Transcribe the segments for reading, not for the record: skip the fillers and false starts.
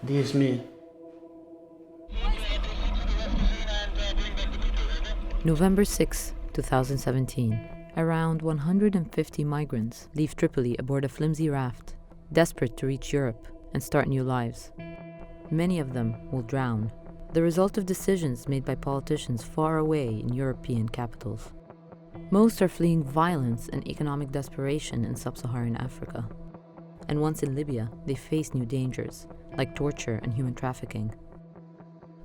This is me. November 6, 2017. Around 150 migrants leave Tripoli aboard a flimsy raft, desperate to reach Europe and start new lives. Many of them will drown, the result of decisions made by politicians far away in European capitals. Most are fleeing violence and economic desperation in sub-Saharan Africa. And once in Libya, they face new dangers, like torture and human trafficking.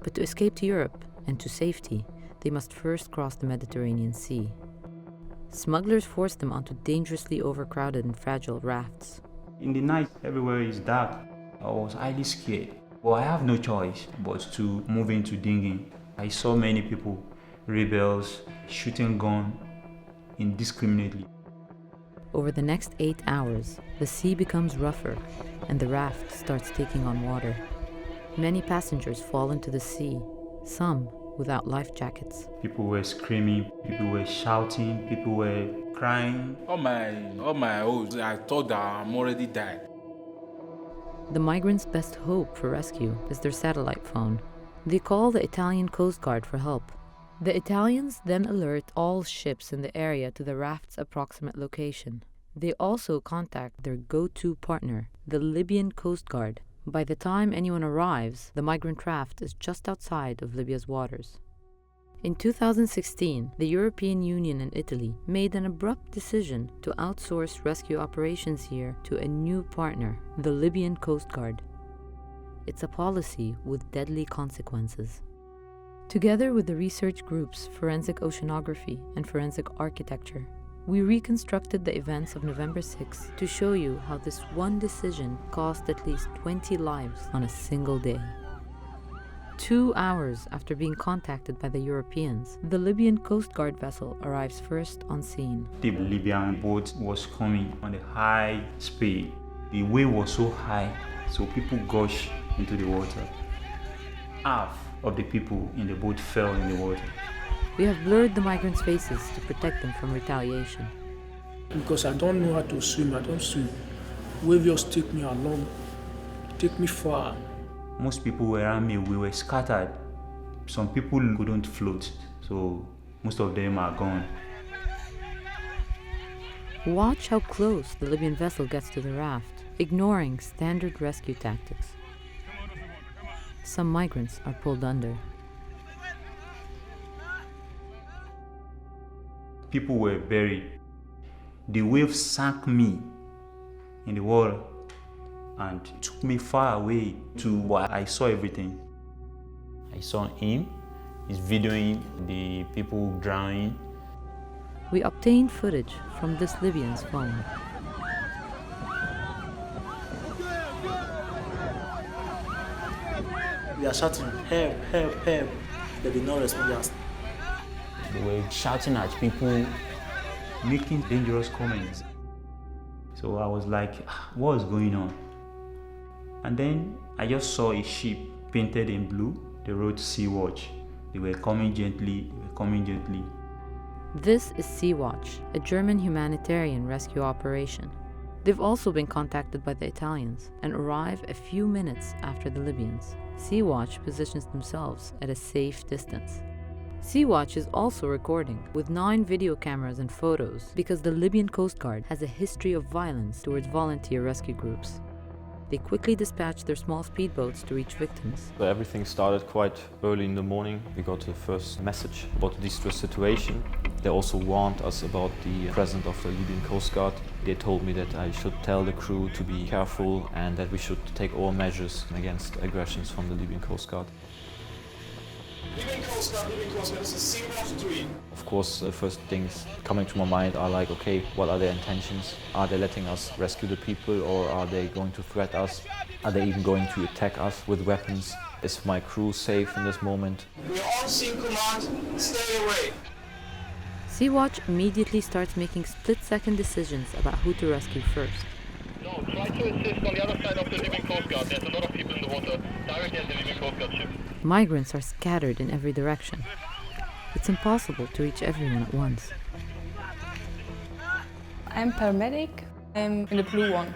But to escape to Europe and to safety, they must first cross the Mediterranean Sea. Smugglers force them onto dangerously overcrowded and fragile rafts. In the night, everywhere is dark. I was highly scared. But I have no choice but to move into dinghy. I saw many people, rebels, shooting guns indiscriminately. Over the next 8 hours, the sea becomes rougher and the raft starts taking on water. Many passengers fall into the sea, some without life jackets. People were screaming, people were shouting, people were crying. All my oaths, I thought that I'm already dead. The migrants' best hope for rescue is their satellite phone. They call the Italian Coast Guard for help. The Italians then alert all ships in the area to the raft's approximate location. They also contact their go-to partner, the Libyan Coast Guard. By the time anyone arrives, the migrant raft is just outside of Libya's waters. In 2016, the European Union and Italy made an abrupt decision to outsource rescue operations here to a new partner, the Libyan Coast Guard. It's a policy with deadly consequences. Together with the research groups Forensic Oceanography and Forensic Architecture, we reconstructed the events of November 6 to show you how this one decision cost at least 20 lives on a single day. 2 hours after being contacted by the Europeans, the Libyan Coast Guard vessel arrives first on scene. The Libyan boat was coming on a high speed. The wave was so high, so people gushed into the water. Half of the people in the boat fell in the water. We have blurred the migrants' faces to protect them from retaliation. Because I don't know how to swim, I don't swim. Wave just take me along, take me far. Most people were around me, we were scattered. Some people couldn't float, so most of them are gone. Watch how close the Libyan vessel gets to the raft, ignoring standard rescue tactics. Some migrants are pulled under. People were buried. The wave sank me in the water and took me far away to where I saw everything. I saw him, he's videoing the people drowning. We obtained footage from this Libyan's phone. We are shouting, help, help, help. They did not respond us. They were shouting at people, making dangerous comments. So I was like, what is going on? And then I just saw a ship painted in blue. They wrote Sea Watch. They were coming gently, they were coming gently. This is Sea Watch, a German humanitarian rescue operation. They've also been contacted by the Italians and arrive a few minutes after the Libyans. Sea Watch positions themselves at a safe distance. Sea Watch is also recording with 9 video cameras and photos because the Libyan Coast Guard has a history of violence towards volunteer rescue groups. They quickly dispatch their small speedboats to reach victims. So everything started quite early in the morning. We got the first message about the distress situation. They also warned us about the presence of the Libyan Coast Guard. They told me that I should tell the crew to be careful and that we should take all measures against aggressions from the Libyan Coast Guard. Libyan Coast Guard, this is Sea Watch 3. Of course, the first things coming to my mind are like, okay, what are their intentions? Are they letting us rescue the people, or are they going to threat us? Are they even going to attack us with weapons? Is my crew safe in this moment? We are on scene command, stay away. Sea Watch immediately starts making split-second decisions about who to rescue first. No, try to assist on the other side of the Libyan Coast Guard. There's a lot of people in the water, directly at the Libyan Coast Guard ship. Migrants are scattered in every direction. It's impossible to reach everyone at once. I'm paramedic. I'm in the blue one.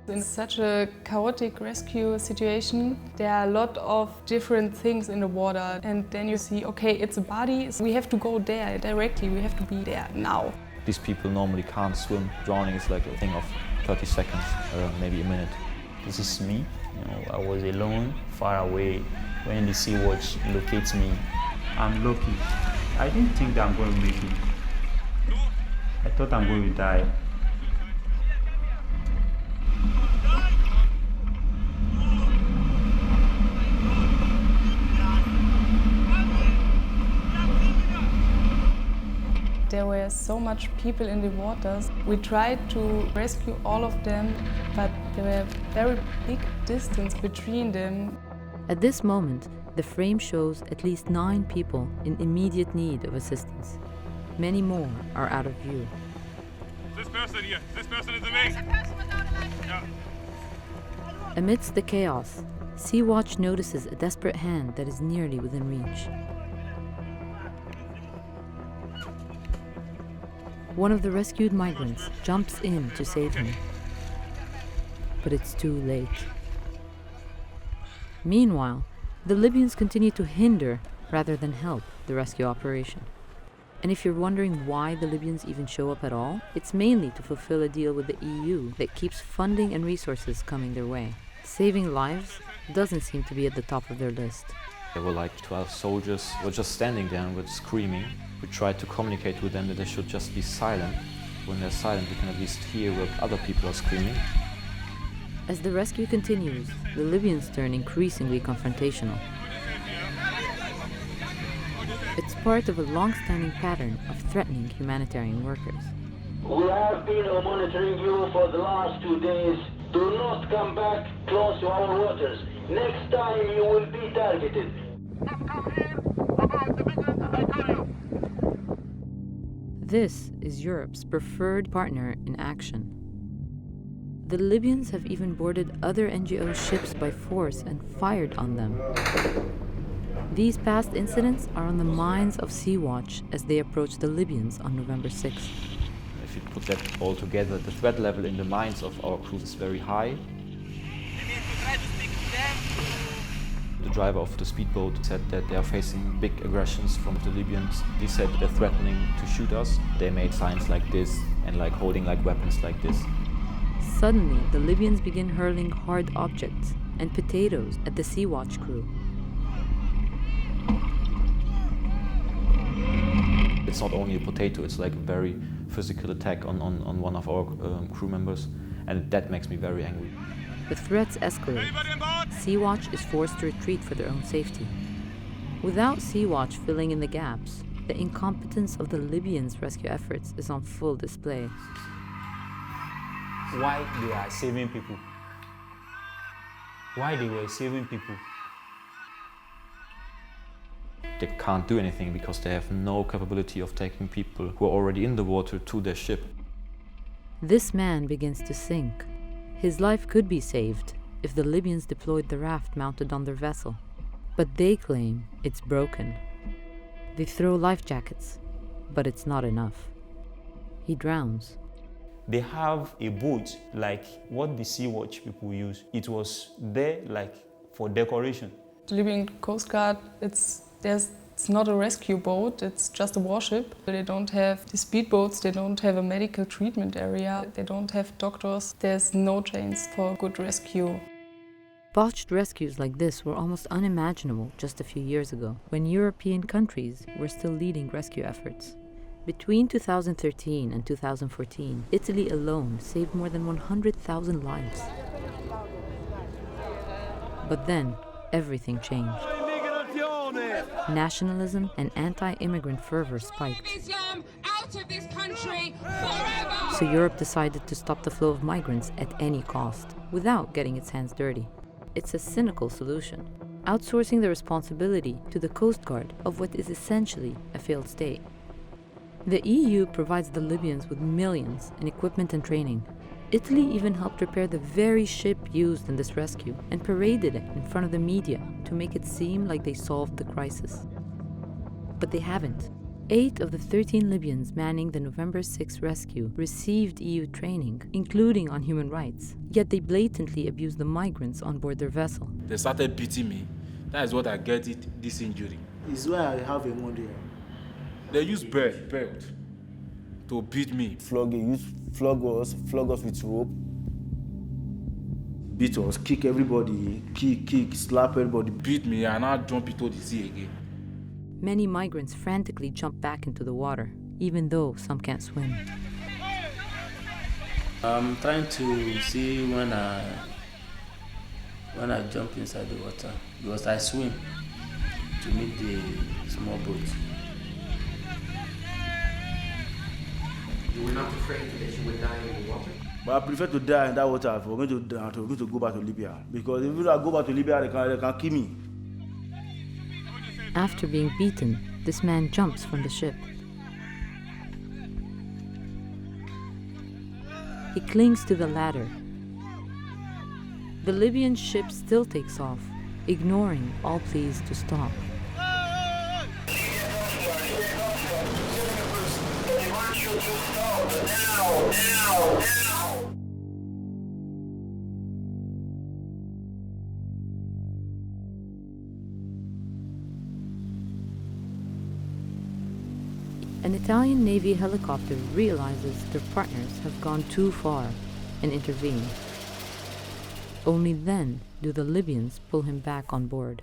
In such a chaotic rescue situation, there are a lot of different things in the water, and then you see, okay, it's a body, so we have to go there directly, we have to be there now. These people normally can't swim. Drowning is like a thing of 30 seconds, maybe a minute. This is me. I was alone, far away. When the sea watch locates me, I'm lucky. I didn't think that I'm going to make it. I thought I'm going to die. There were so much people in the waters. We tried to rescue all of them, but there were very big distance between them. At this moment, the frame shows at least 9 people in immediate need of assistance. Many more are out of view. This person here, this person is away. Yeah. Amidst the chaos, Sea-Watch notices a desperate hand that is nearly within reach. One of the rescued migrants jumps in to save him. But it's too late. Meanwhile, the Libyans continue to hinder rather than help the rescue operation. And if you're wondering why the Libyans even show up at all, it's mainly to fulfill a deal with the EU that keeps funding and resources coming their way. Saving lives doesn't seem to be at the top of their list. There were like 12 soldiers who were just standing there and were screaming. We tried to communicate with them that they should just be silent. When they're silent, we can at least hear what other people are screaming. As the rescue continues, the Libyans turn increasingly confrontational. It's part of a long-standing pattern of threatening humanitarian workers. We have been monitoring you for the last 2 days. Do not come back close to our waters. Next time you will be targeted. This is Europe's preferred partner in action. The Libyans have even boarded other NGO ships by force and fired on them. These past incidents are on the minds of Sea-Watch as they approach the Libyans on November 6th. If you put that all together, the threat level in the minds of our crew is very high. The driver of the speedboat said that they are facing big aggressions from the Libyans. He said they're threatening to shoot us. They made signs like this and like holding like weapons like this. Suddenly, the Libyans begin hurling hard objects and potatoes at the Sea-Watch crew. It's not only a potato, it's like a very physical attack on one of our crew members, and that makes me very angry. The threats escalate. Sea-Watch is forced to retreat for their own safety. Without Sea-Watch filling in the gaps, the incompetence of the Libyans' rescue efforts is on full display. Why they are saving people? Why they were saving people? They can't do anything because they have no capability of taking people who are already in the water to their ship. This man begins to sink. His life could be saved if the Libyans deployed the raft mounted on their vessel. But they claim it's broken. They throw life jackets, but it's not enough. He drowns. They have a boat like what the Sea-Watch people use. It was there like for decoration. The Libyan Coast Guard, it's not a rescue boat, it's just a warship. They don't have the speedboats, they don't have a medical treatment area, they don't have doctors. There's no chance for good rescue. Botched rescues like this were almost unimaginable just a few years ago, when European countries were still leading rescue efforts. Between 2013 and 2014, Italy alone saved more than 100,000 lives. But then, everything changed. Nationalism and anti-immigrant fervor spiked. Out of this country forever! So Europe decided to stop the flow of migrants at any cost, without getting its hands dirty. It's a cynical solution, outsourcing the responsibility to the Coast Guard of what is essentially a failed state. The EU provides the Libyans with millions in equipment and training. Italy even helped repair the very ship used in this rescue and paraded it in front of the media to make it seem like they solved the crisis. But they haven't. 8 of the 13 Libyans manning the November 6 rescue received EU training, including on human rights, yet they blatantly abused the migrants on board their vessel. They started beating me. That is what I get this injury. It's why I have a wound here. They use belt to beat me. Flog us with rope. Beat us, kick everybody, kick, slap everybody. Beat me and I jump into the sea again. Many migrants frantically jump back into the water, even though some can't swim. I'm trying to see when I jump inside the water, because I swim to meet the small boat. You were not afraid that you would die in the water? But I prefer to die in that water if we're going to go back to Libya. Because if I go back to Libya, they can kill me. After being beaten, this man jumps from the ship. He clings to the ladder. The Libyan ship still takes off, ignoring all pleas to stop. An Italian Navy helicopter realizes their partners have gone too far and intervene. Only then do the Libyans pull him back on board.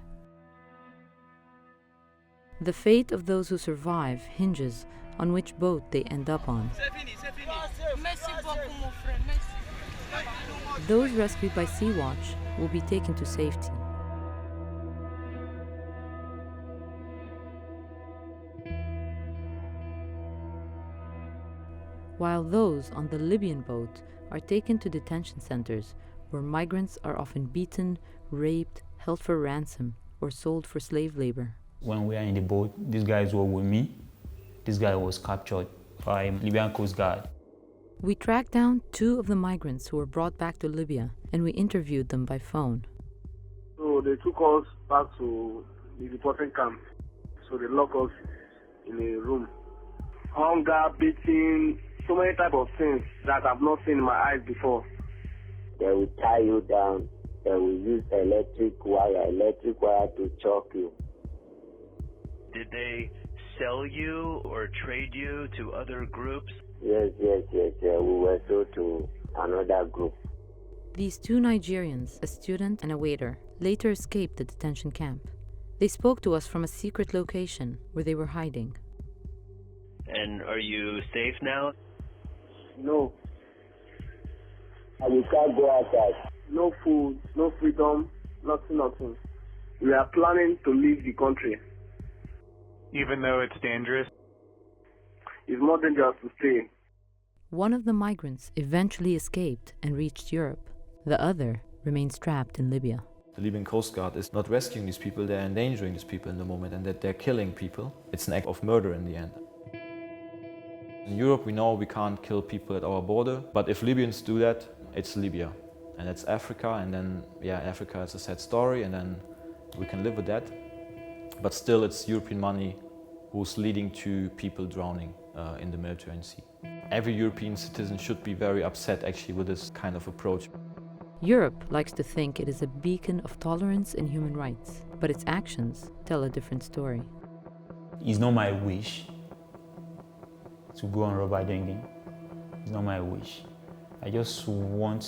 The fate of those who survive hinges on which boat they end up on. Those rescued by Sea-Watch will be taken to safety. While those on the Libyan boat are taken to detention centers where migrants are often beaten, raped, held for ransom, or sold for slave labor. When we are in the boat, these guys were with me. This guy was captured by Libyan Coast Guard. We tracked down 2 of the migrants who were brought back to Libya, and we interviewed them by phone. So they took us back to the deporting camp. So they locked us in a room. Hunger, beating, so many types of things that I've not seen in my eyes before. They will tie you down. They will use electric wire to choke you. Did they sell you or trade you to other groups? Yes. We were sold to another group. These 2 Nigerians, a student and a waiter, later escaped the detention camp. They spoke to us from a secret location where they were hiding. And are you safe now? No. And we can't go outside. No food, no freedom, nothing. We are planning to leave the country. Even though it's dangerous? It's more dangerous to stay. One of the migrants eventually escaped and reached Europe. The other remains trapped in Libya. The Libyan Coast Guard is not rescuing these people, they're endangering these people in the moment, and that they're killing people. It's an act of murder in the end. In Europe, we know we can't kill people at our border, but if Libyans do that, it's Libya. And it's Africa, and then, Africa is a sad story, and then we can live with that. But still, it's European money who's leading to people drowning in the Mediterranean Sea. Every European citizen should be very upset, actually, with this kind of approach. Europe likes to think it is a beacon of tolerance and human rights, but its actions tell a different story. It's not my wish to go on rubber dinging. It's not my wish. I just want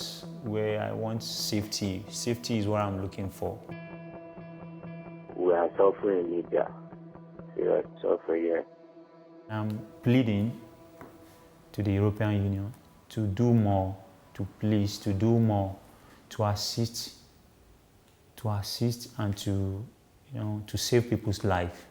safety. Safety is what I'm looking for. We are suffering in Libya. We are suffering here. I'm pleading to the European Union to do more, to do more, to assist and to save people's life.